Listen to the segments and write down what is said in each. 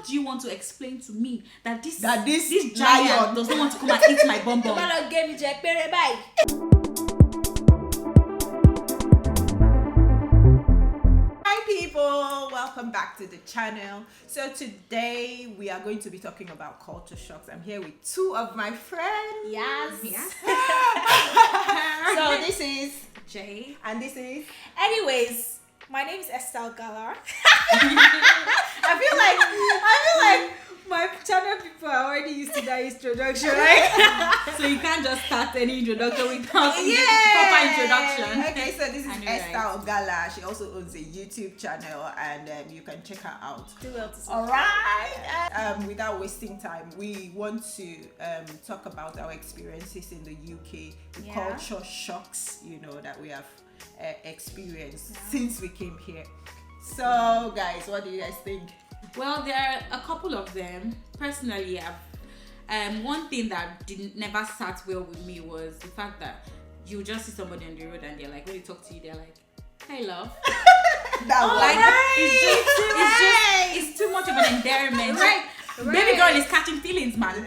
how do you want to explain to me that this lion giant does not want to come and eat my bonbon? Hi people, welcome back to the channel. So today we are going to be talking about culture shocks. I'm here with two of my friends. Yes. So this is Jay. and this is. Anyways, my name is Estelle Galar. I feel like my channel people are already used to that introduction, right? So you can't just start any introduction without proper introduction. Okay, so this is I know, Estelle Gala. She also owns a YouTube channel, and you can check her out. Do well to see. All right. Without wasting time, we want to talk about our experiences in the UK, the culture shocks, that we have experienced since we came here. So, guys, what do you guys think? Well, there are a couple of them. Personally, one thing that never sat well with me was the fact that you just see somebody on the road and they're like, when they talk to you, they're like, "Hey, love." It's too much of an endearment. Right. Baby girl is catching feelings, man. And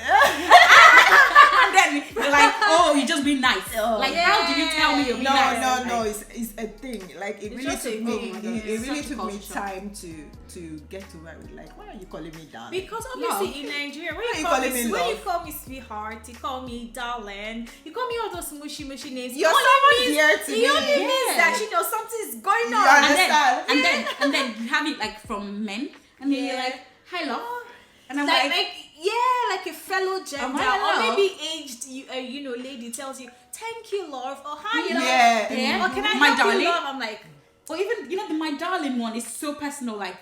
then you're like, "Oh, you just being nice." How did you tell me you're being nice? No, it's a thing. Like it really took me time to get to where I like, why are you calling me darling? Because obviously in Nigeria, when you call me sweetheart, you call me darling, you call me all those mushy names. You're someone dear to me. It only means that something's going on. You understand? And then you have it like from men, and then you're like, "Hi, love." And I'm like a fellow gender, or maybe aged, lady tells you, "Thank you, love," or "Hi, love." Yeah. Or "Can I my help darling?" you, love? I'm like, or even the "my darling" one is so personal. Like,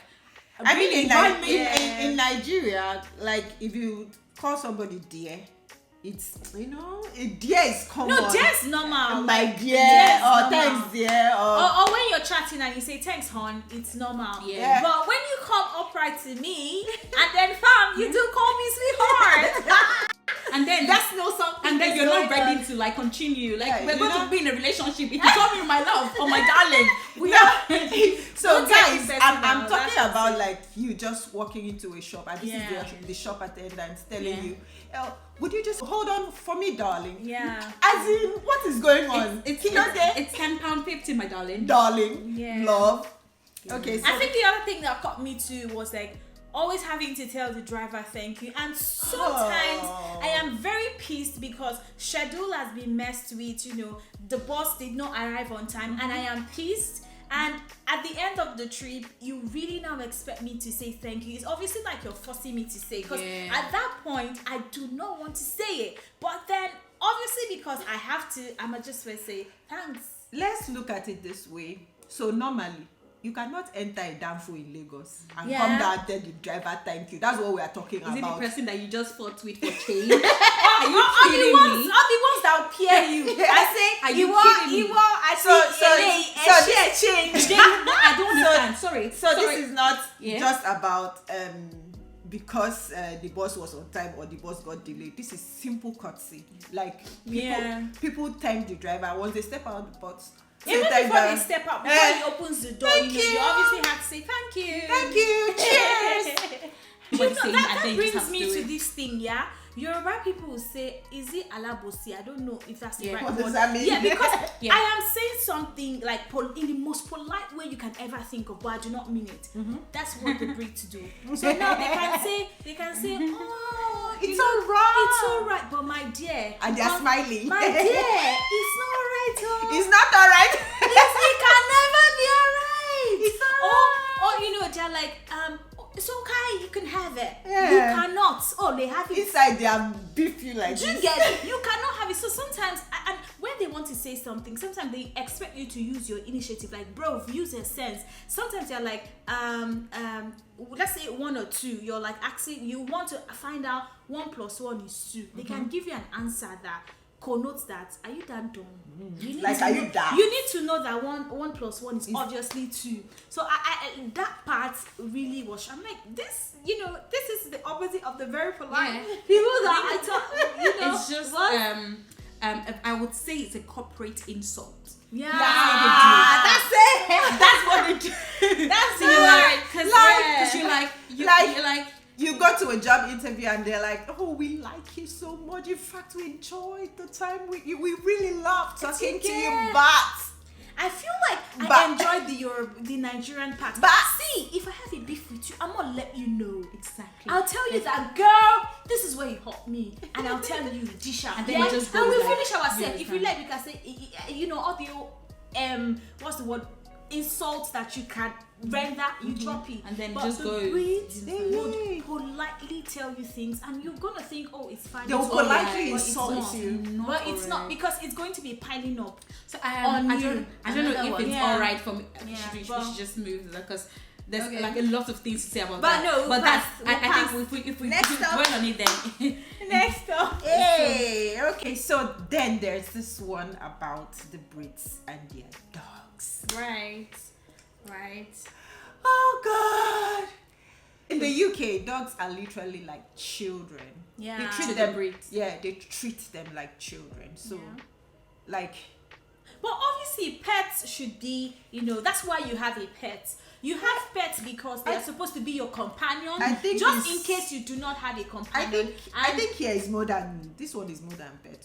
I mean, really in Nigeria, like if you call somebody dear, it's dear is common. no, dear's normal. My Like, dear, dear's or normal. thanks dear, Or when you're chatting and you say thanks hon, it's normal. Yeah. But when you come upright to me and then fam, you do call me sweetheart. and then That's no something. and then you're not ready to like continue. Like we're going to be in a relationship. If you call me my love or my darling, we are. So Don't take guys, it I'm personal, talking that's about like you just walking into a shop and this is the shop attendant telling you, would you just hold on for me, darling? Yeah. As in, what is going on? It's £10.50, my darling. Darling, Yeah. love. Okay, so I think the other thing that caught me too was like always having to tell the driver thank you, and sometimes I am very pissed because schedule has been messed with. The bus did not arrive on time, and I am pissed. And at the end of the trip, you really now expect me to say thank you. It's obviously like you're forcing me to say, because at that point I do not want to say it. But then obviously because I have to, I'm just going to say thanks. let's look at it this way. So normally, you cannot enter a Danfo in Lagos and come down and tell the driver thank you. That's what we are talking about. Is it the person that you just fought with for change? Are you kidding me? All the ones that will peer you. I say, Are you kidding me? I don't understand. Sorry. So this is not Yeah. just about because the bus was on time or the bus got delayed. This is simple courtesy. Like people thank the driver once they step out of the bus. Even before they step up, before he opens the door, you obviously have to say thank you. Thank you. Cheers. That brings me to this thing, Yoruba people will say, "Is it alabosi?" I don't know if that's the right what word. does that mean? Yeah, because I am saying something like in the most polite way you can ever think of, but I do not mean it. That's what the Brits do. So now they can say, "Oh, It's alright. It's alright," but my dear, And they're smiling. My dear, it's not alright. It's not alright. It can never be alright. It's alright. Or they're like, it's okay, you can have it. Yeah. You cannot. Oh, they have it. Inside they are beef you like Do you this. get it? You cannot have it. So sometimes, and when they want to say something, sometimes they expect you to use your initiative. Like, bro, use your sense. Sometimes they're like, let's say 1 or 2. You're like asking, you want to find out 1 + 1 is 2. They can give you an answer that connotes that. Are you that dumb? You need to know that 1 + 1 is obviously 2. So I that part really was. I'm like, this is the opposite of the very polite people that I thought. It's just I would say it's a corporate insult. Yeah, that's it. That's what they do. That's Because you're like, you go to a job interview and they're like, oh, we like you so much. In fact, we enjoyed the time with you. We really love talking to you, but I feel like I enjoyed the Nigerian part. But see, if I have a beef with you, I'm gonna let you know. Exactly. I'll tell you that, girl, this is where you hurt me, and I'll tell you, Disha. And then you just go and we'll like, finish ourselves. If you like, we can say, you know, all the what's the word? Insults that you can render, you drop it, and then but just the go. Brits would politely tell you things, and you're gonna think, oh, it's fine. they'll it's politely alright, insult you. But it's not, because it's going to be piling up. So I don't know if it's Yeah. alright for me. Yeah, We should just move because there's Okay. like a lot of things to say about But that. no, but pass, I think if we Next up. dwell on it, then Next up. Hey, okay, so then there's this one about the Brits and their dogs. Right. Oh God! In the UK, dogs are literally like children. Yeah. They To treat the them. Brits. Yeah, they treat them like children. So, Yeah. like, But obviously, pets should be, you know, that's why you have a pet. You have pets because they are supposed to be your companion. I think just it's- in case you do not have a I companion. think here is more than this one is more than pet.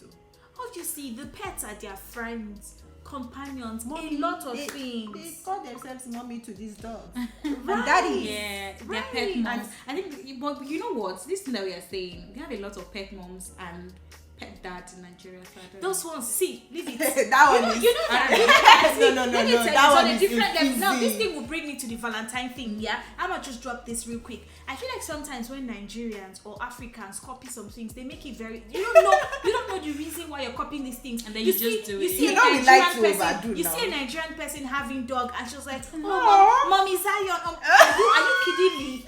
Obviously, the pets are their friends, companions, Mommy, a lot of they things. call themselves mommy to these dogs and daddy. yeah, they're Right. pet moms. I think, but you know what? This thing that we are saying, we have a lot of pet moms and pet dads in Nigeria. So I don't Those know. ones, see, leave it. That one is. You know that. No, Let me tell you, that it's one on a is different level. Now, this easy. thing will bring me to the Valentine thing, yeah? I'm gonna just drop this real quick. I feel like sometimes when Nigerians or Africans copy some things, they make it very. You don't know the reason why you're copying these things, And then you just do it. See You a know we Nigerian like to person. overdo You now. see a Nigerian person having dog, and she was like, Aw. "Oh, mommy Zion, are you kidding me?"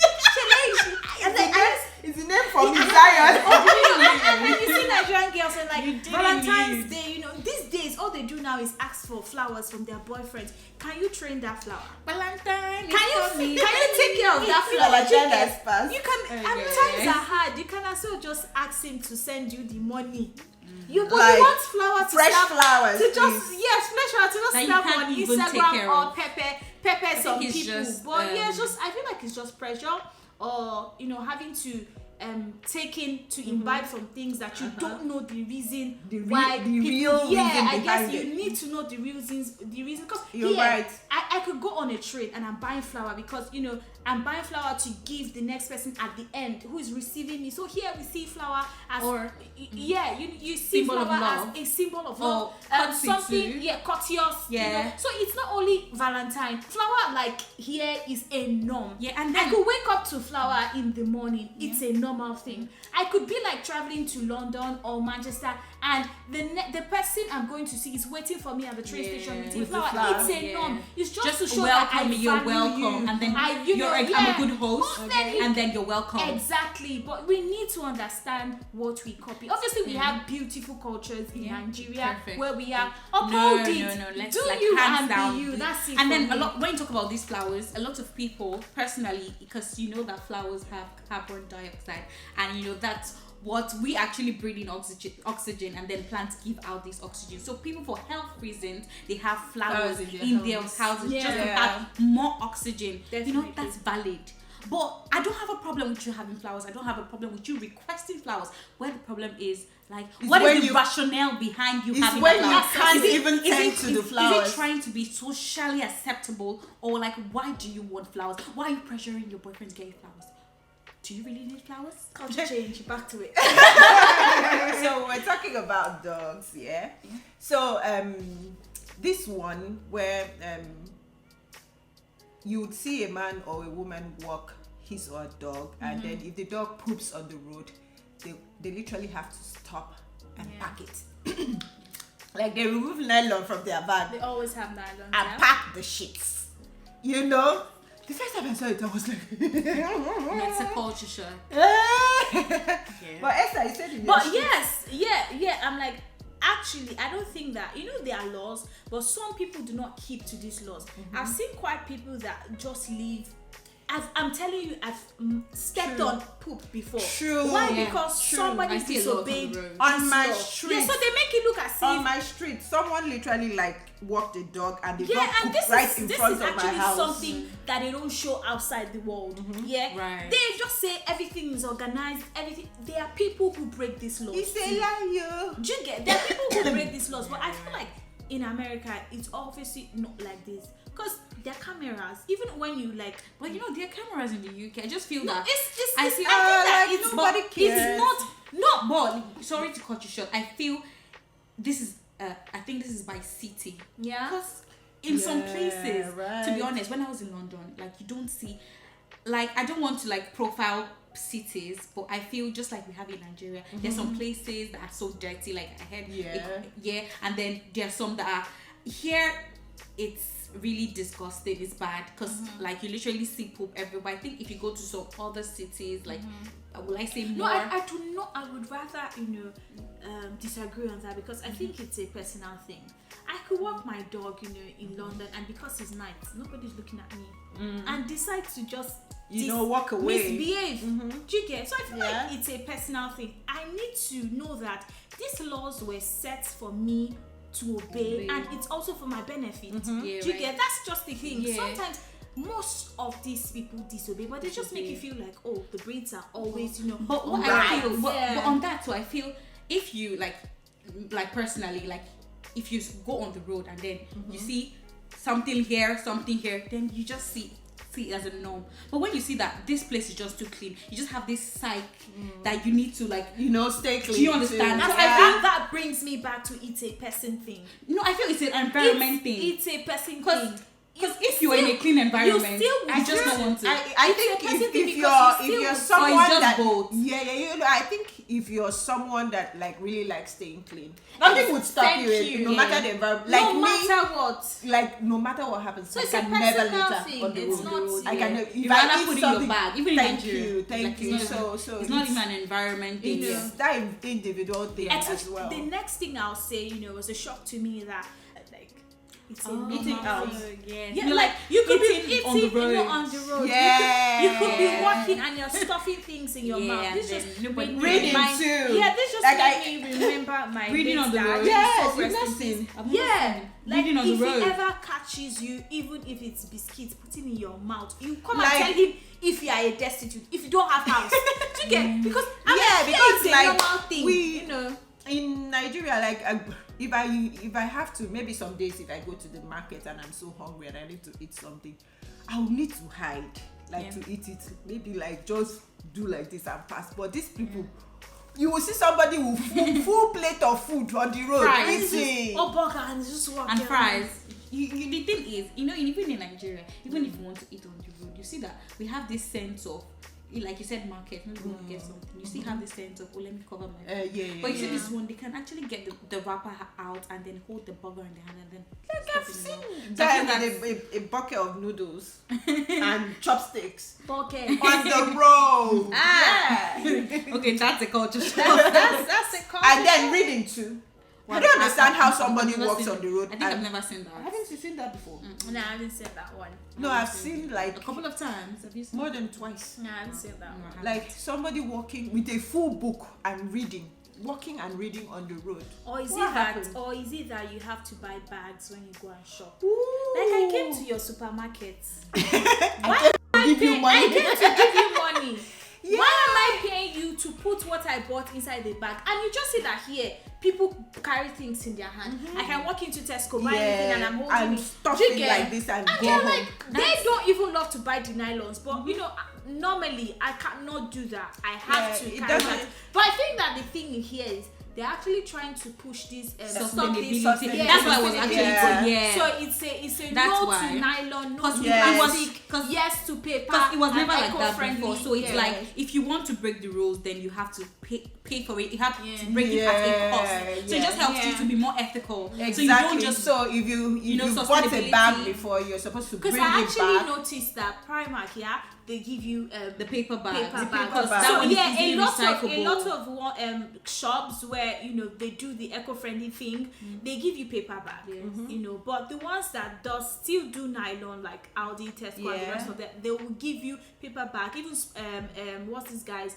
And then It's the name for me, Zion. and then you see Nigerian girls and like You didn't Valentine's leave. Day, you know, these days all they do now is ask for flowers from their boyfriends. Can you train that flower? Valentine. Can you take care of that flower? Valentine has passed. You can. And Okay. times are hard. You can also just ask him to send you the money. You but Like you want flower to fresh snap, flowers, to just please. yes, fresh flower to just That you snap can't on even take Instagram care or of. pepper some it's people. just, But yeah, it's just I feel like it's just pressure or having to taken to imbibe from things that you don't know the reason why the people, real yeah, reason I guess behind you it. need to know the reason because You're right. I could go on a trade and I'm buying flour because I'm buying flour to give the next person at the end who is receiving me. So here we see flour as you see Symbol of flour love. as a symbol of Or love, courtesy something too. courteous. Yeah. So it's not only Valentine. Flour like here is a norm. Yeah, and I then could wake up to flour in the morning. It's a normal thing. I could be like traveling to London or Manchester, and the person I'm going to see is waiting for me at the train station with With the flower. flower. It's a norm. It's just to show welcome that I me, you're value welcome, you. and then I'm a good host, Okay. and then you're welcome. Exactly, but we need to understand what we copy. Obviously, we have beautiful cultures in Nigeria Perfect. where we are No, uphold it. no, let's Do like you hands and down. be you. That's it. And for then me. a lot when you talk about these flowers, a lot of people personally, because you know that flowers have carbon dioxide, and that's what we actually breathe in oxygen, and then plants give out this oxygen. So people, for health reasons, they have flowers in their houses just to Yeah. have more oxygen. Definitely. That's valid. But I don't have a problem with you having flowers. I don't have a problem with you requesting flowers. Where the problem is, what when is the you- rationale behind you It's having when the you flowers? can't Is it- even is tend it- to the Is flowers. it trying to be socially acceptable, or why do you want flowers? Why are you pressuring your boyfriend to get you flowers? Do you really need flowers? culture change. Back to it. So we're talking about dogs, yeah? So this one where you would see a man or a woman walk his or her dog, and then if the dog poops on the road, they literally have to stop and pack it. Like they remove nylon from their bag They always have nylon. and pack the shits. The first time I saw it, I was like, It's a culture shock. But Esther, you said in your But sheet- yes, I'm like, actually, I don't think that, there are laws, but some people do not keep to these laws. I've seen quite people that just leave. I'm telling you, I've stepped True. on poop before. True. Why? Yeah, Because true. somebody I see a lot on the disobeyed road. On this my law. street. Yeah, so they make it look as On if. my street, someone literally walked a dog, and the Yeah, dog and pooped this right is in this front is of my actually house. something that they don't show outside the world. Yeah, Right. They just say everything is organized, everything. There are people who break these laws. It's a lie, Do you get? There are people who break these laws, but I feel like in America, it's obviously not like this. Because there are cameras, even when you like. But you know, there are cameras in the UK. I just feel No, that. it's I I feel think that like it's nobody but cares. it's not But sorry to cut you short. I feel this is. I think this is by city. yeah. Because in some Yeah, places, to be right. honest, when I was in London, like you don't see, like I don't want to like profile cities, but I feel just like we have in Nigeria, there's some places that are so dirty. Like I heard, Yeah. and then there's some that are here. It's really disgusting. It's bad because like you literally see poop everywhere. I think if you go to some other cities, like will I say No, more? I do not. I would rather disagree on that because I think it's a personal thing. I could walk my dog, in London, and because it's night, nobody's looking at me, and decide to just walk away. misbehave. Do you get? So I feel Yeah. like it's a personal thing. I need to know that these laws were set for me to obey, and it's also for my benefit. Yeah, Do you right. get? That's just the thing. Yeah. Sometimes most of these people disobey, but they just make you feel like, oh, the breeds are always, But what right. I feel, but Yeah. on that too, I feel if you like personally, like if you go on the road and then you see something here, then you just see it as a norm. But when you see that this place is just too clean, you just have this psyche that you need to like. Stay clean. Do you understand? too. That's Yeah. I think that brings me back to it's a person thing. No, I feel it's an environment thing. It's a person Because thing. if you are in a clean environment, still- I just don't want to. I think a person thing if because you you're still- someone Or it's just that both. I think if you're someone that like really likes staying clean, nothing would stop Thank you, you. no matter the environment. Like no me, matter what. like no matter what happens, So I it's a can never personal litter thing. on the It's road. not- I can yeah. if You I rather eat put it in your something- bag, even in thank Nigeria. you, thank Like, you. it's not- So it's not even an environment thing. You know. it's that individual thing as Especially well. the next thing I'll say, was a shock to me that like it's a Eating normal out. thing. Yeah. Yeah, You're like you could be eating eating on the road. on the road. Yeah. You could be walking and you're stuffing things in your Yeah, mouth. and This then just nobody- made me Reading remind- too. Yeah, this just Like made me remember my Reading mate's on the dad. road. Yes, So you've rest not in seen. peace. I've not Yeah, seen. like Reading on the if road. he ever catches you, even if it's biscuits, put it in your mouth. You come Like- and tell him if you are a destitute, if you don't have house. Do you get? Because Because, it's a like, normal thing. we- you know. In Nigeria, like if I have to, maybe some days if I go to the market and I'm so hungry and I need to eat something, I will need to hide, like to eat it. Maybe like just do like this and pass. But these people, you will see somebody with full plate of food on the road Fries. eating. Or burger and just walk And around. fries. The thing is, even in Nigeria, even if you want to eat on the road, you see that we have this sense of, like you said, market. Maybe you want to get something. You still have this sense of, let me cover my. But you see this one, they can actually get the wrapper out and then hold the burger in the hand and then. I've stuff it in seen the mouth. that So I feel with a bucket of noodles and chopsticks Burger. on the road. Ah. Yeah. Okay, that's a culture shock. That's a culture. And then reading too. I don't understand how somebody I've never walks seen on the road. I think I've and- never seen that. Haven't you seen that before? No, I haven't said that one. No, I've seen like A couple of times. Have you seen? more than twice. No, I haven't said that No, I one. haven't. Like somebody walking with a full book and reading, walking and reading on the road. Or is What it that? happened? Or is it that you have to buy bags when you go and shop? Ooh. Like I came to your supermarket. Give you I money. came to give you money. Yeah. Why am I paying you to put what I bought inside the bag? And you just see that here, people carry things in their hand. I can walk into Tesco, buy anything, and I'm holding it. stuff Do you it get? like this and And go they're home. like, they don't even love to buy the nylons, but normally I cannot do that. I have Yeah, to it carry doesn't- that. But I think that the thing here is they're actually trying to push this Sustainability. Sustainability. That's why I was actually Yeah. So it's a That's no why. to nylon, no Because to Yes. plastic, Because yes to paper. Because it was and never like that eco-friendly. before. So it's Yeah. like if you want to break the rules, then you have to pay for it. You have Yeah. to break it at a cost. So it Yeah. just helps you Yeah. to be more ethical. Exactly. So you don't just if you know, bought a bag sustainability. before, you're supposed to bring Because I it actually back. noticed that Primark, they give you the paper bag. paper bag. paper bag. That So one is yeah, easily a lot recyclable. of shops where they do the eco-friendly thing, they give you paper bag. Yes. But the ones that still do nylon, like Aldi, Tesco, and the Yeah. rest of them, they will give you paper bag. Even what's this guys?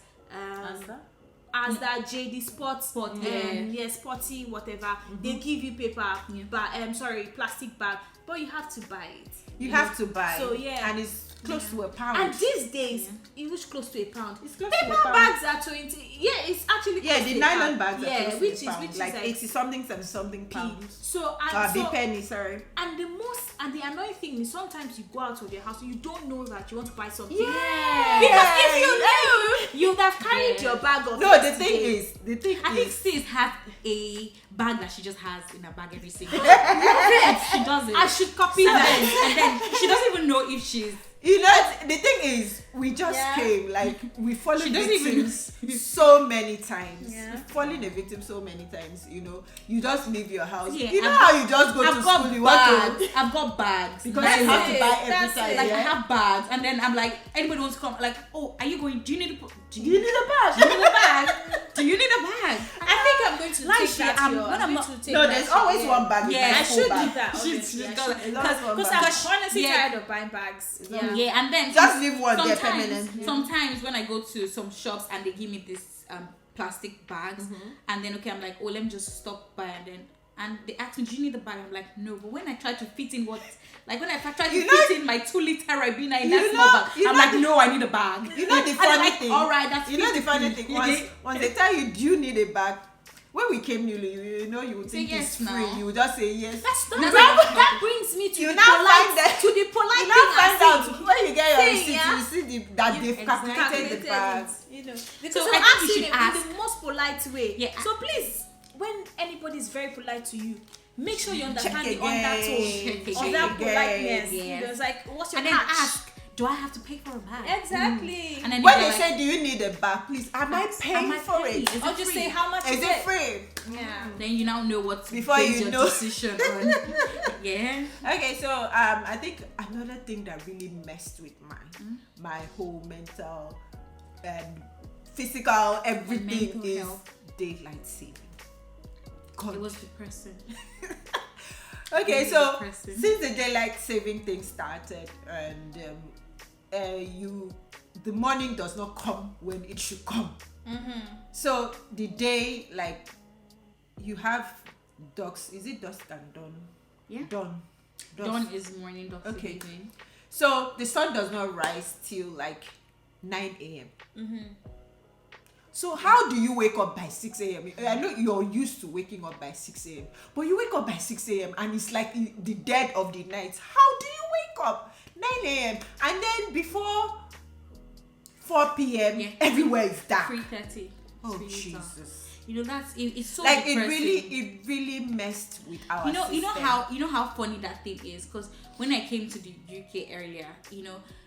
Asda, JD Sports, Sporty, whatever. They give you paper, Yeah. but plastic bag, but you have to buy it. You have to buy. So, yeah. And it's close to a pound. And these days, it was close to a pound. It's close to a Paper pound. bags are 20. Yeah, it's actually close The to a nylon pound. bags are Yeah, close which to a pound. is like 80 something, 70 something pounds. So The penny, sorry. and the annoying thing is sometimes you go out of your house and you don't know that you want to buy something. Yeah. Because if you knew, you would have carried your bag of No, the yesterday. thing I think is, sis has a bag that she just has in her bag every single day. She does it. I should copy and that. then, and then she doesn't even know if she's. you know, the thing is, we just came, like, we followed She doesn't even- victims so many times. Yeah. We've fallen a victim so many times, you know. You just leave your house. Yeah, you know I've how you just go to I've got school, you want bags. to... I've got bags. Because Like, you have to buy every That's time, it. like I yeah? have bags, and then I'm like, anybody wants to come? Like, oh, are you going? Do you need a? Do you need a bag? Do you need a bag? Do you need a bag? I think I'm going to Like, take that. I'm- Your, when I'm I'm going not- to take No, that there's shit, always yeah. one bag. Yeah, in my I school should bag. do that. She's Obviously, I got should. it. There's always one Because bag. I'm honestly Yeah. tired of buying bags. Yeah. Yeah, and then Just leave one there sometimes, permanently. sometimes when I go to some shops and they give me this plastic bags, and then I'm like, oh, let me just stop by, and they ask me, do you need the bag? I'm like, no. But when I try to fit in when I try to fit in my 2-liter Ribena in that small bag, I'm like, no, I need a bag. You know the And they're funny like, thing? all right, that's You know the funny 50. thing? Once they tell you, do you need a bag? When we came newly, you know, you would Say think yes it's free. now. You would just say yes. That brings me to You the now polite, find that- to the polite You thing now I find say. out when you get your Thing, receipt, yeah? you see that they've Exactly. calculated the bags. You know, because So so I think you asking should in ask. the most polite way. Yeah. So please, when anybody is very polite to you, make sure you Check understand the again. undertone Check of that again. politeness. Yes. You know, it's like, what's your And then catch? ask, do I have to pay for a bag? Exactly. And then When if they they're say, like, do you need a bag, please, am I paying for paying? it? Is Or it just free? say how much Is it free? Yeah. Then you now know what to Before base you your know. decision on. Yeah. Okay, so I think another thing that really messed with my whole mental and physical everything mental is health. daylight saving. God. It was depressing. Okay, really so depressing. since the daylight saving thing started, and the morning does not come when it should come. So the day, like, you have dusk. Is it dusk and dawn? Yeah. Dawn. Dawn is morning, dusk is Okay. evening. So the sun does not rise till like 9 a.m. So how do you wake up by 6 a.m.? I know you're used to waking up by 6 a.m. But you wake up by 6 a.m. and it's like the dead of the night. How do you wake up 9 a.m. and then before 4 p.m. Yeah. everywhere is dark? 3:30. Oh It's really dark. Jesus! You know it's so Like depressing. it really messed with our you know system. how funny that thing is, because when I came to the UK earlier,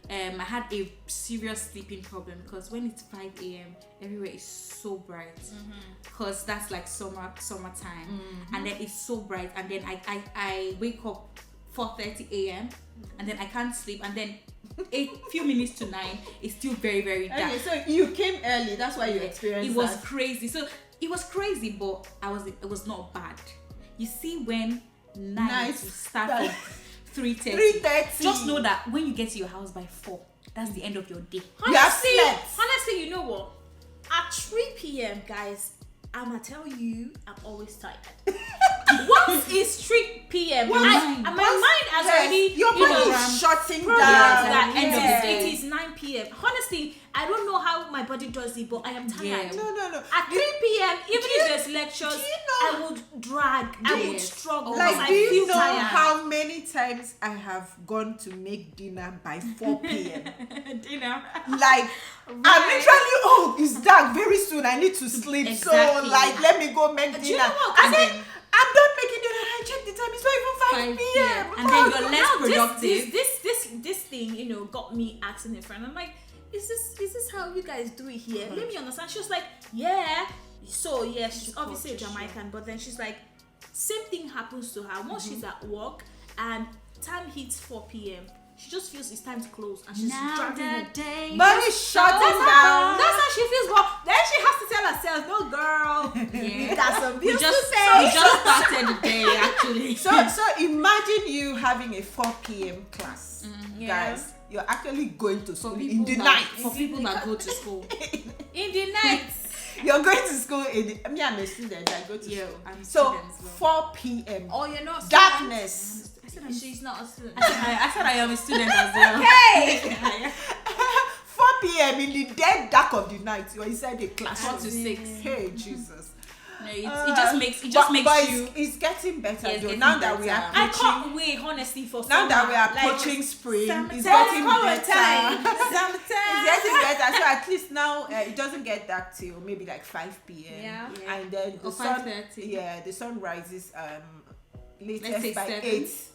I had a serious sleeping problem, because when it's 5 a.m. everywhere is so bright, because that's like summertime, and then it's so bright, and then I wake up 4:30 a.m. and then I can't sleep, and then a few minutes to 9 it's still very, very dark. Okay, so you came early. That's why you experienced It was that. crazy. So it was crazy, but it was not bad. You see, when night Night will start start. from 3:30. 3:30. Just know that when you get to your house by 4, that's the end of your day. You have slept. Honestly, you know what? At 3 p.m., guys, I'ma tell you, I'm always tired. Once it's 3 p.m., Your mind. my mind has already, your you body know, is shutting programmed down. that Yeah. it is 9 p.m. Honestly, I don't know how my body does it, but I am tired. Yeah. No. At 3 p.m., even if there's lectures, do you know- I would drag, I would Yes. struggle. Oh because Like, I do you feel know tired. how many times I have gone to make dinner by 4 p.m.? Dinner. Like, I'm literally, it's dark very soon. I need to sleep. So, Exactly. like, let me go make Do dinner. you know what? And then I'm done making dinner. I check the time. It's not even 5 p.m. And then you're less Now, productive. this thing, got me asking a friend. I'm like, is this how you guys do it here? Let me understand. She was like, yeah. So yeah, she's obviously a Jamaican, but then she's like, same thing happens to her once she's at work and time hits 4 p.m. She just feels it's time to close, and she's dragging home. day. But it's shutting down. That's how she feels. But then she has to tell herself, "No, girl, Yeah. that's some we bills just to pay." started the day, actually. So imagine you having a 4 p.m. class. Yeah. Guys, you're actually going to for school people in the that, night. for people that go to school. In the night. You're going to school I'm a student. I go to Yeah, school. I'm a So student as well. 4 p.m. Or you're not Darkness. student. She's not a student. I said I am a student as well. Hey! 4 p.m. in the dead dark of the night, you're inside the classroom. 4 to 6. Hey, Jesus. No, it just makes but you. It's getting better Yes, though. getting Now that we better. are I approaching, can't wait, honestly, for now that we are like, approaching spring, it's summertime. getting better. Summertime. It's getting better. So at least now it doesn't get dark till maybe like 5 p.m. Yeah. And then the Or sun, 5:30. yeah, the sun rises Let's say latest by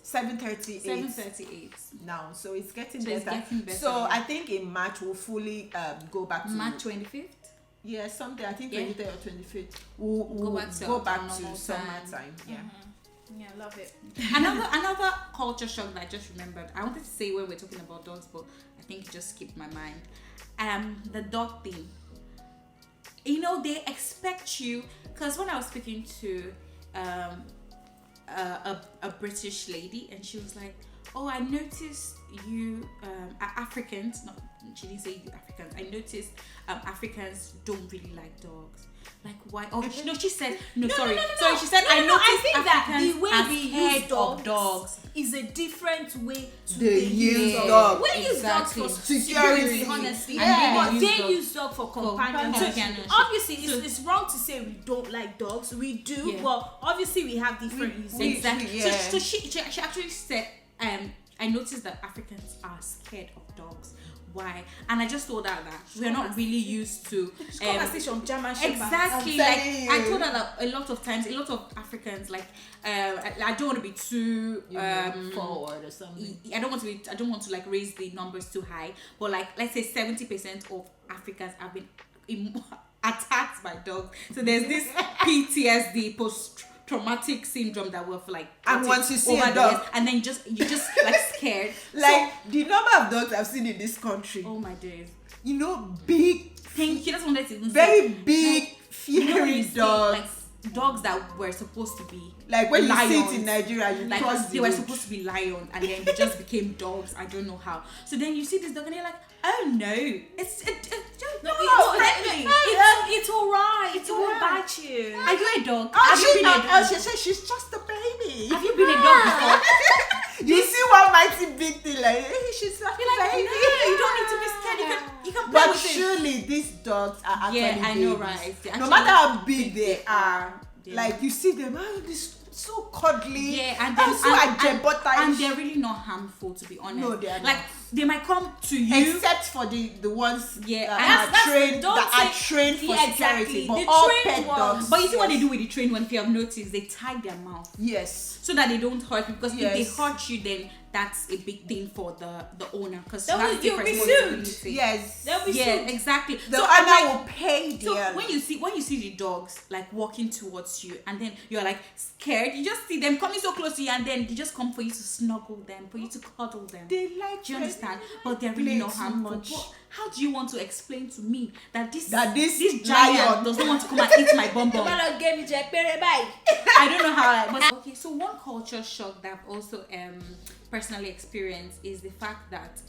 7:38 7:38. now. So it's getting So it's better. getting better. So I think in March we'll fully go back to March 25th. yeah, something. I think Yeah. 23rd or 25th. We'll Go back to to normal summertime. Yeah. Yeah, love it. Another culture shock that I just remembered. I wanted to say when we're talking about dogs, but I think it just skipped my mind. The dog thing. You know, they expect you, because when I was speaking to a British lady, and she was like, "Oh, I noticed you Africans." No, she didn't say you Africans. I noticed Africans don't really like dogs. Like why? Oh no, she said no. Sorry. She said I noticed I think that Africans the way are we scared use of dogs is a different way to They use dogs. We use dogs for Exactly. security, honestly. Yeah. But They they use use dog for companionship. companionship. Obviously, So- it's wrong to say we don't like dogs. We do, Yeah. but obviously we have different reasons. Exactly. Yeah. So she actually said, I noticed that Africans are scared of dogs. Why? And I just told her that we're not really used to Conversation, German Shepherd. exactly. I'm Like telling I you. told her that a lot of times, a lot of Africans like I don't want to be too forward or something. I don't want to like raise the numbers too high, but like let's say 70% of Africans have been attacked by dogs. So there's this PTSD, post-traumatic syndrome that we're like. And once you see over a the dog- years, and then you just like scared. Like the number of dogs I've seen in this country, Oh my days! you know, big, Thank you. That's what I wanted to even very say. big, You know when fiery you see, dogs. like dogs that were supposed to be Like when you see lions. it in Nigeria, you like cross the they were road. supposed to be lions and then they just became dogs. I don't know how. So then you see this dog and you're like, oh no, it's just No, friendly. it's alright. It won't alright. bite you. Are you a dog? Oh, Have you she's been not. a Oh, dog? she said she's just a baby. Have you been a dog before? You see one mighty big thing like, hey, she's like You're like, a baby. no, you don't need to be scared. You can play But with it. surely these dogs are actually Yeah, I know, babies. right? They're No actually matter how big they are, are, they like you see them, this so cuddly, Yeah, and and then so ajebota-ish. and they're really not harmful, to be honest. No, they are like not. they might come to you. Except for the ones Yeah, that that's- are trained don't that are say- trained for Yeah, security. exactly. But The all trained pet ones. dogs. But you see what yes. they do with the train when if you have noticed, they tie their mouth Yes. so that they don't hurt you. Because if they Yes. hurt you, then that's a big thing for the owner. Because They'll you have be- to take you'll be sued. responsibility. Yes. They'll be Yeah, sued. exactly. The So I'm owner like, will pay so dearly. when you see the dogs like walking towards you and then you're like scared, you just see them coming so close to you and then they just come for you to snuggle them, for you to cuddle them. They like Do you it. understand? But they're really Play not too harmful. much. But how do you want to explain to me that this this giant lion- does not want to come and eat my bum bum? Bye. I don't know how. But okay, so one culture shock that I've also personally experienced is the fact that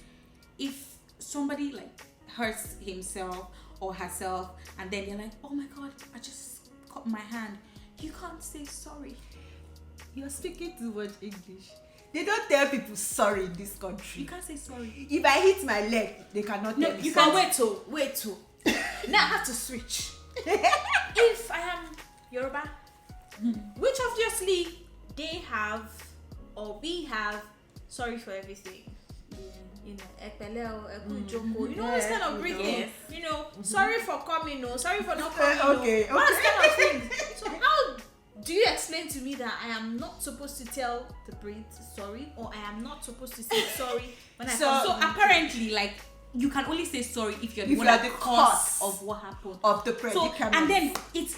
if somebody like hurts himself or herself and then they're like, oh my god, I just cut my hand, you can't say sorry. You're speaking too much English. They don't tell people sorry in this You country. can't say sorry. If I hit my leg, they cannot No, tell me you sorry. But wait to. Now I have to switch. If I am Yoruba, which obviously they have or we have, sorry for everything. You know, epele o, eku ijoko. You know what's kind of bringing? You know, sorry for coming, no, sorry for not coming. Okay, No. What's kind of thing? So how do you explain to me that I am not supposed to tell the breed sorry, or I am not supposed to say sorry when I So- come So to the apparently, like, you can only say sorry if you're the If one you're at the the cause cause of what happened. Of the So predicament. and then it's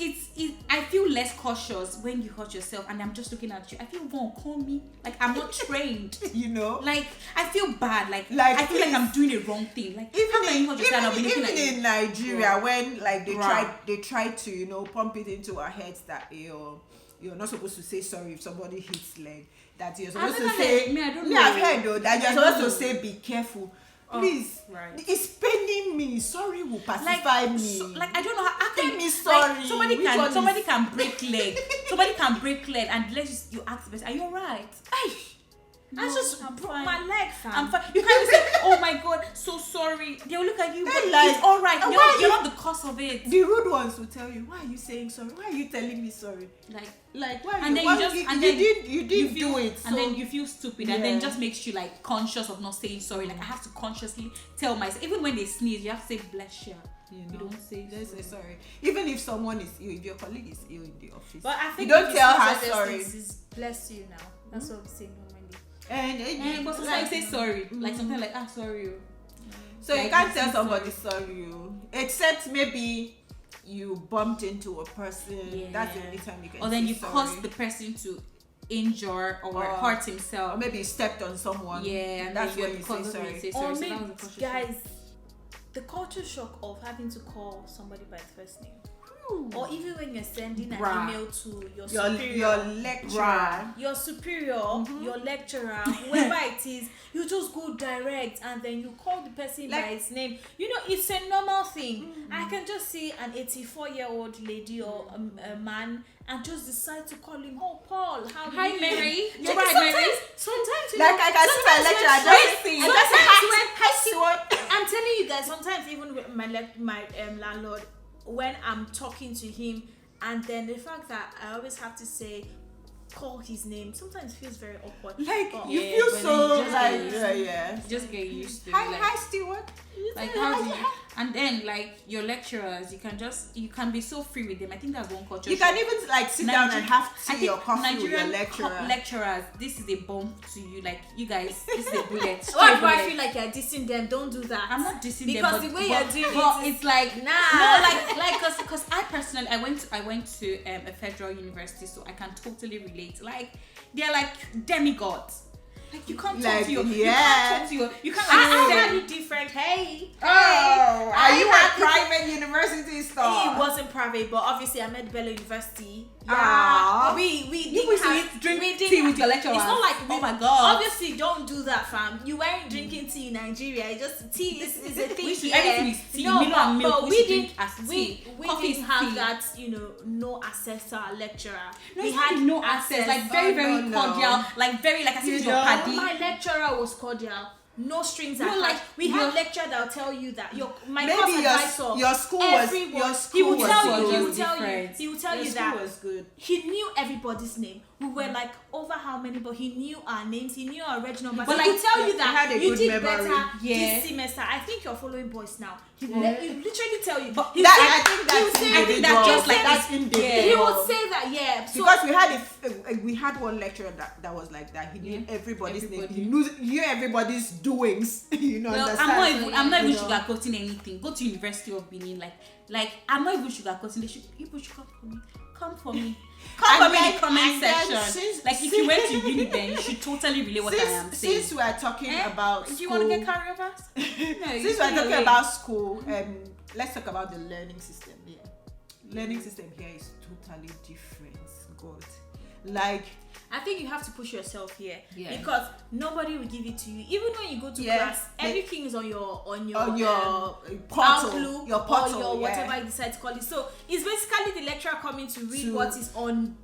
I feel less cautious when you hurt yourself and I'm just looking at you. I feel won't call me like I'm not trained. you know, Like I feel bad. Like Like, I feel like please. I'm doing a wrong thing. Like how can you hurt yourself and I'll be looking at even you? in Nigeria, when like they Right. tried to pump it into our heads that you're not supposed to say sorry if somebody hits leg. That you're supposed to never say. heard- me, I don't Me, know. I've heard though that you're I don't supposed to know. say be careful. Oh, Please, right. it's paining me. Sorry will pacify me. So, like I don't know how Tell can me like, sorry. somebody Which one can is- break leg. Somebody can break leg and let's just you ask the person, are you alright? Ay, I just broke my leg, fam. I'm fine. You can't even say, oh my god, so sorry. They'll look at you, but like, it's alright. why You're not the cause of it. The rude ones will tell you, why are you saying sorry? Why are you telling me sorry? Like why? And then you didn't feel, do it, and so then you feel stupid, and then just makes you like conscious of not saying sorry. Like I have to consciously tell myself, even when they sneeze, you have to say bless you. You don't say sorry. Even if someone is ill, if your colleague is ill in the office, but I think you don't tell her sorry. Is bless you now. That's what we say normally. And but sometimes say sorry. Like sometimes like sorry. So like, you can't tell somebody sorry, except maybe you bumped into a person. That's the only time you can. Or then you sorry. caused the person to injure or hurt himself. Or maybe you stepped on someone. Yeah, and that's then when you say sorry. Or maybe, guys, the culture shock of having to call somebody by the first name. Or even when you're sending an email to your superior, your lecturer, your superior, your lecturer, whoever it is, you just go direct and then you call the person by his name. You know, it's a normal thing. I can just see an 84-year-old lady or a man and just decide to call him, oh Paul, hi Mary. You're right, Mary. Sometimes like I can see my lecturer just say, I'm telling you guys, sometimes even with my landlord, when I'm talking to him, and then the fact that I always have to say, call his name, sometimes feels very awkward. Like you feel so like you just get used to it. Hi Stewart. Like how do you? And then like your lecturers, you can be so free with them. I think that's one culture. You can even like sit down and have tea or coffee with your lecturer. Lecturers, this is a bomb to you. Like you guys, this is a bullet. Why do I feel like you're dissing them? Don't do that. I'm not dissing them because the way you're doing it, it's like nah. No, like because I personally I went to a federal university, so I can totally relate. Like they're like demigods. Like you can't talk to you. You can't talk to you. You can't like very different. Hey. Are you at private university store? It wasn't private, but obviously I met Bello University. Yeah. We didn't drink tea with your lecturer. It's not like oh my god. Obviously, don't do that, fam. You weren't drinking tea in Nigeria. It's just tea is a thing. Everything is tea. No, Milo and milk. but we didn't have tea. that. No access to our lecturer. No, we had no access. Like very cordial. Like very like as if your paddy. My lecturer was cordial. No strings attached. Like we have lecturer that'll tell you that my course advisor. Your school was he will tell you that was good. He knew everybody's name. We were like over how many, but he knew our names. He knew our original. But he could tell you that you did better this semester. I think you're following boys now. He literally tell you. But I think that's just like that's individual. He would say that, so, because we had one lecturer that was like that. He knew everybody's name. He knew everybody's doings. I'm not even sugarcoating anything. Go to University of Benin. Like I'm not even sugarcoating. People should come for me. Come for me in the comment section. Like if you went to uni, then you should totally relate what I am saying. Since we are talking about school, do you want to get carried over? Since we are talking about school, let's talk about the learning system here. Learning system here is totally different. God, like. I think you have to push yourself here because nobody will give it to you. Even when you go to class, everything is on your portal, your portal, or your whatever you decide to call it. So it's basically the lecturer coming to read what is on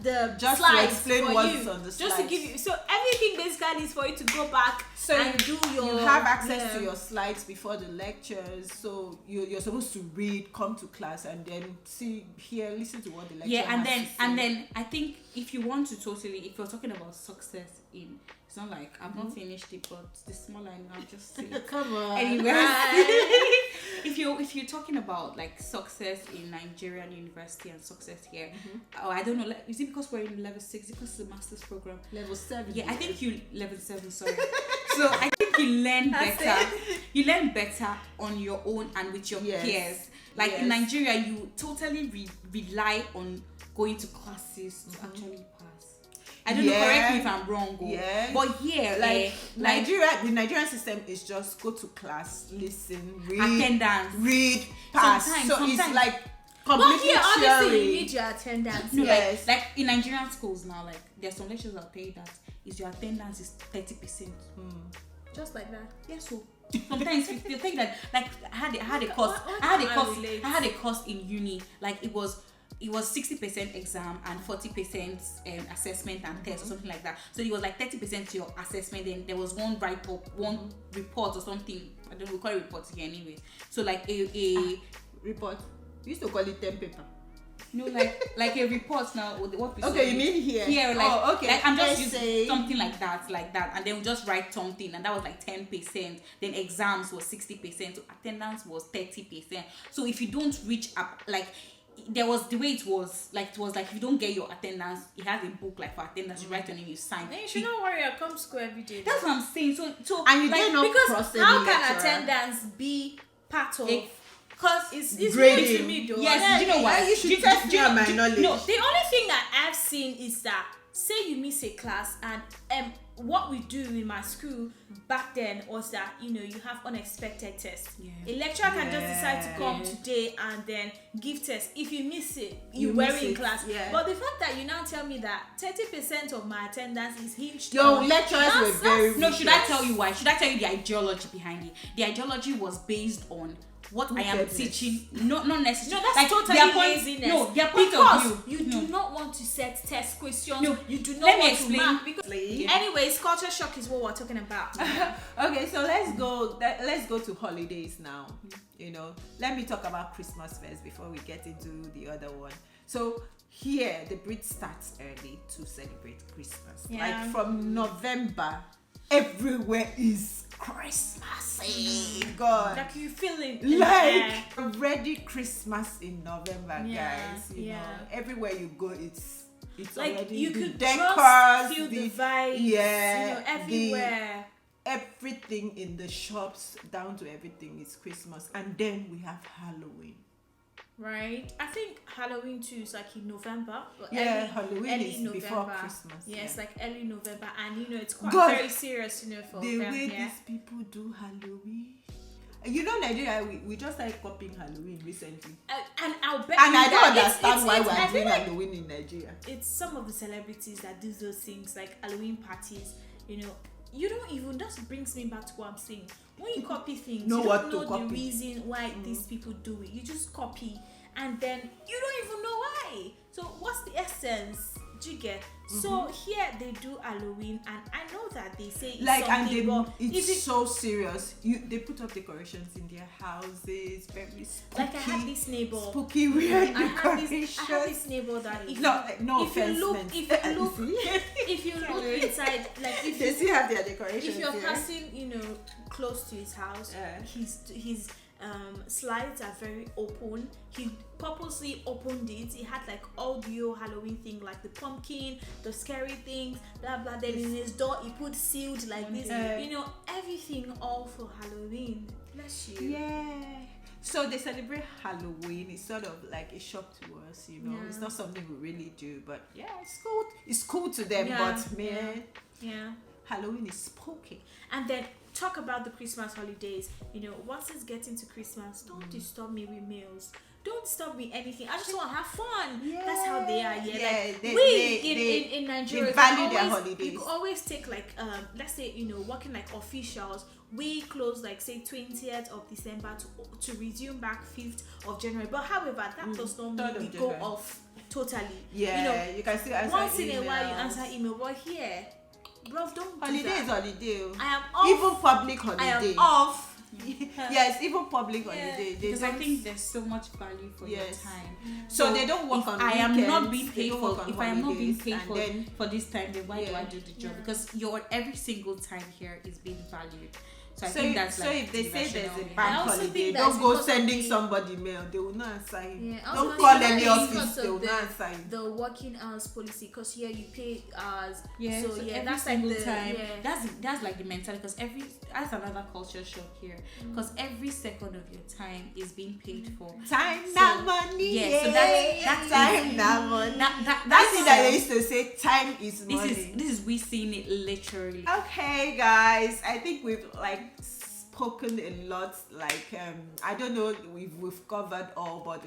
the just slides to explain for what's you, on the slides. just to give you. So everything basically is for you to go back and do your. You have access to your slides before the lectures, so you're supposed to read, come to class, and then listen to what the lecturer has to say. And then I think if you want to if you're talking about success it's not like I've not finished it, but the small line I'll just say come on. Anyway, if you're talking about like success in Nigerian university and success here, I don't know. Like, is it because we're in level 6? Because it's a master's program. Level 7. Yeah, I think you level 7. Sorry. So I think you learn better. You learn better on your own and with your peers. Like in Nigeria, you totally rely on going to classes to actually pass. I don't know, correct me if I'm wrong. But here, the Nigerian system is just go to class, listen, read, attendance, read, pass. Sometimes. It's like completely but here, obviously, you need your attendance. No, like in Nigerian schools now, like there's some lectures that tell you that your attendance is 30%. Just like that. Yes, so sometimes you think that like I had a course in uni, like it was it was 60% exam and 40% assessment and test or something like that. So it was like 30% to your assessment, then there was one write-up, one report or something. I don't know, we call it reports here anyway. So like a report. We used to call it 10 paper. No, like a report now. What we okay, you mean here? Here, like, okay. Like I'm just using something like that, and then we just write something, and that was like 10%. Then exams was 60%, so attendance was 30%. So if you don't reach up, like there was the way it was like if you don't get your attendance, it has a book like for attendance. You write your name, you sign. Then you should not worry. I come to school every day. That's what I'm saying. So and you like, did not because how can attendance be part of? Because it's new to me though. Yes, you know what? You should test my knowledge. No, the only thing that I've seen is that say you miss a class, and what we do in my school back then was that you have unexpected tests. A lecturer can just decide to come today and then give tests. If you miss it, you were in class. But the fact that you now tell me that 30% of my attendance is hinged your lecturers were very no. Should I tell you why? Should I tell you the ideology behind it? The ideology was based on what I am teaching, not necessarily. No, that's totally laziness. No, their point because of view. You do not want to set test questions. No, you do not let me want explain. to mark. Because anyways, culture shock is what we're talking about. Okay, so let's go to holidays now. Let me talk about Christmas first before we get into the other one. So here, the Brits starts early to celebrate Christmas. Like from November, everywhere is Christmas. God, like you feeling like already Christmas in November, guys. You know, everywhere you go, it's like already you the could decors, just feel the vibes. Everywhere. Everything in the shops, down to everything is Christmas, and then we have Halloween. Right, I think Halloween too is like in November. Halloween early is November. Before Christmas. It's like early November, and it's quite God, very serious, for the them. way these people do Halloween. Nigeria, we just started copying Halloween recently. And I'll bet. And I don't understand why it's, we're doing Halloween in Nigeria. It's some of the celebrities that do those things, like Halloween parties. You don't even. That brings me back to what I'm saying. When you copy things, you don't know the reason why these people do it. You just copy, and then you don't even know why. So what's the essence? Do you get? So here they do Halloween, and I know that they say it's like, something, and it's so serious. They put up decorations in their houses, very spooky. Like I had this neighbor. Spooky weird decorations. I had this neighbor that if you look inside, like if they still have their decorations. If you're passing, close to his house, his slides are very open. He purposely opened it. He had like all the Halloween thing, like the pumpkin, the scary things, blah blah. Then in his door he put sealed like this. Everything all for Halloween. Bless you. Yeah. So they celebrate Halloween. It's sort of like a shock to us, It's not something we really do, but it's cool. It's cool to them, but man, Halloween is spooky. And then talk about the Christmas holidays. Once it's getting to Christmas, don't disturb me with meals. Don't disturb me anything. I just want to have fun. That's how they are. In Nigeria, they value their holidays. You could always take like let's say working like officials. We close like say 20th of December to resume back 5th of January. But however, that does not mean we go off totally. You can still answer once in a while you answer email. But here, bro, don't holiday do that. is holiday. I am off. Even public holiday. I am off. Yes, even public holiday. Because I think there's so much value for your time. So they don't work on weekends. If I am not being paid for this time, then why do I do the job? Because your every single time here is being valued. So I think that's like if they say there's a I bank also holiday, think don't go that's sending somebody mail. They will not answer you. Yeah, don't call any office. because They will of not answer you. the working hours policy, because here you pay hours. Yeah, so every that's single like the time. That's like the mentality. Because that's another culture shock here. Because every second of your time is being paid for. Time, not money. Yeah, so that's time, not money. That's it that they used to say. Time is money. This is we seeing it literally. Okay, guys, I think we've spoken a lot. Like I don't know, we've covered all, but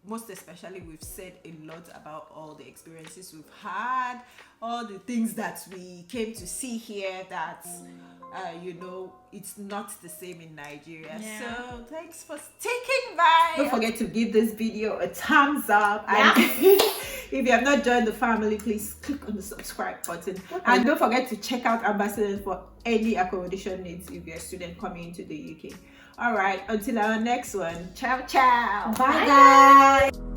most especially we've said a lot about all the experiences we've had, all the things that we came to see here that you know, it's not the same in Nigeria. Yeah. So thanks for sticking by. Don't forget to give this video a thumbs up, and if you have not joined the family, please click on the subscribe button, and don't forget to check out Ambassadors for any accommodation needs if you're a student coming into the UK. All right, until our next one, ciao ciao, Bye guys.